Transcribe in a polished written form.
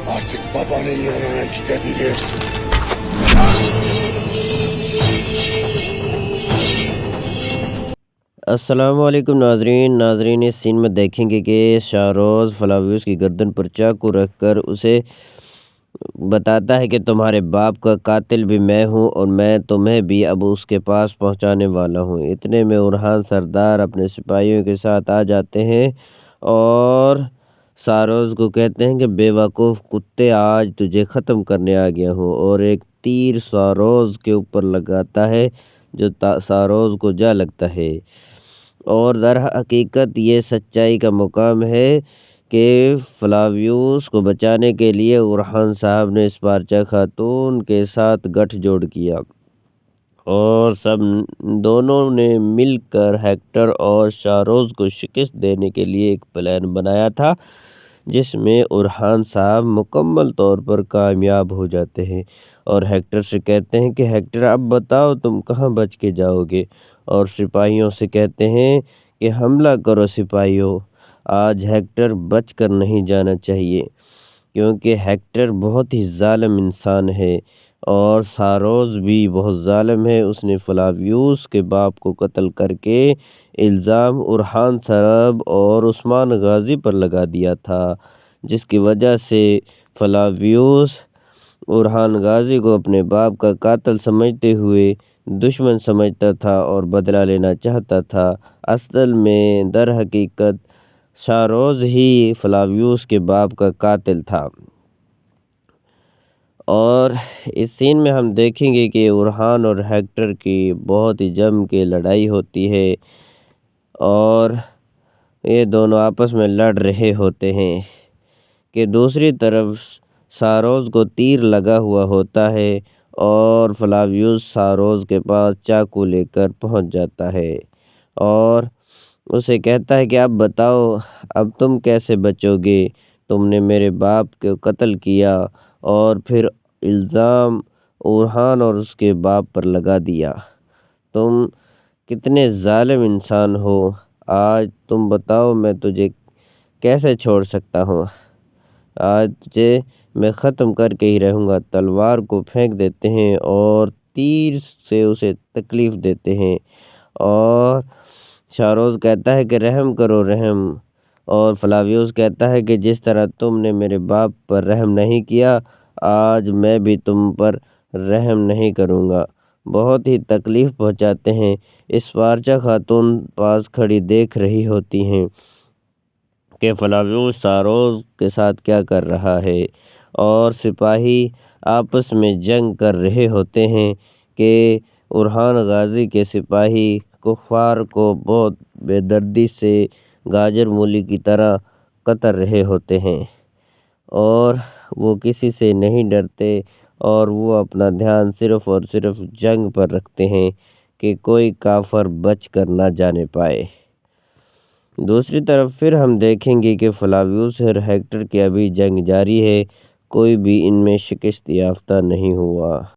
Artık babanın yanına gidebilirsin. अस्सलामुअलैकुम नाजरीन इस सीन में देखेंगे कि शाहरोज़ फ्लावियोस की गर्दन पर चाकू रखकर उसे बताता है कि तुम्हारे बाप का कातिल भी मैं हूँ और मैं तुम्हें भी अब उसके पास पहुँचाने वाला हूँ। इतने में उरहान सरदार अपने सिपाहियों के साथ आ जाते हैं और शाहरोज़ को कहते हैं कि बेवकूफ़ कुत्ते, आज तुझे ख़त्म करने आ गया हूँ, और एक तीर शाहरोज़ के ऊपर लगाता है जो शाहरोज़ को जा लगता है। और दर हकीकत ये सच्चाई का मुकाम है कि फ्लावियस को बचाने के लिए उरहान साहब ने स्पार्चा खातून के साथ गठजोड़ किया और सब दोनों ने मिलकर हेक्टर और शाहरोज़ को शिकस्त देने के लिए एक प्लान बनाया था, जिसमें उरहान साहब मुकम्मल तौर पर कामयाब हो जाते हैं और हेक्टर से कहते हैं कि हेक्टर, अब बताओ तुम कहाँ बच के जाओगे। और सिपाहियों से कहते हैं कि हमला करो सिपाहियों, आज हेक्टर बच कर नहीं जाना चाहिए, क्योंकि हेक्टर बहुत ही ज़ालिम इंसान है और शाहरोज़ भी बहुत ज़ालिम है। उसने फ्लावियस के बाप को कत्ल करके इल्ज़ाम उरहान साहब और उस्मान गाज़ी पर लगा दिया था, जिसकी वजह से फ्लावियस उरहान गाज़ी को अपने बाप का कातिल समझते हुए दुश्मन समझता था और बदला लेना चाहता था। असल में दर हकीकत शाहरोज़ ही फ्लावियस के बाप का कातिल था। और इस सीन में हम देखेंगे कि उरहान और हेक्टर की बहुत ही जम के लड़ाई होती है और ये दोनों आपस में लड़ रहे होते हैं कि दूसरी तरफ शाहरोज़ को तीर लगा हुआ होता है और फ्लावियस शाहरोज़ के पास चाकू लेकर पहुंच जाता है और उसे कहता है कि अब बताओ, अब तुम कैसे बचोगे, तुमने मेरे बाप को कत्ल किया और फिर इल्ज़ाम उरहान और उसके बाप पर लगा दिया। तुम कितने ज़ालिम इंसान हो, आज तुम बताओ मैं तुझे कैसे छोड़ सकता हूँ, आज तुझे मैं ख़त्म करके ही रहूँगा। तलवार को फेंक देते हैं और तीर से उसे तकलीफ़ देते हैं और शाहरोज़ कहता है कि रहम करो रहम, और फ्लावियस कहता है कि जिस तरह तुमने मेरे बाप पर रहम नहीं किया, आज मैं भी तुम पर रहम नहीं करूँगा। बहुत ही तकलीफ़ पहुँचाते हैं। स्पार्चा खातून पास खड़ी देख रही होती हैं कि फ्लावियस शाहरोज़ के साथ क्या कर रहा है और सिपाही आपस में जंग कर रहे होते हैं कि उरहान गाज़ी के सिपाही कुफ़ार को बहुत बेदर्दी से गाजर मूली की तरह कतर रहे होते हैं और वो किसी से नहीं डरते और वो अपना ध्यान सिर्फ़ और सिर्फ़ जंग पर रखते हैं कि कोई काफ़र बच कर ना जाने पाए। दूसरी तरफ फिर हम देखेंगे कि फ्लावियस और हेक्टर की अभी जंग जारी है, कोई भी इनमें शिकस्त याफ्ता नहीं हुआ।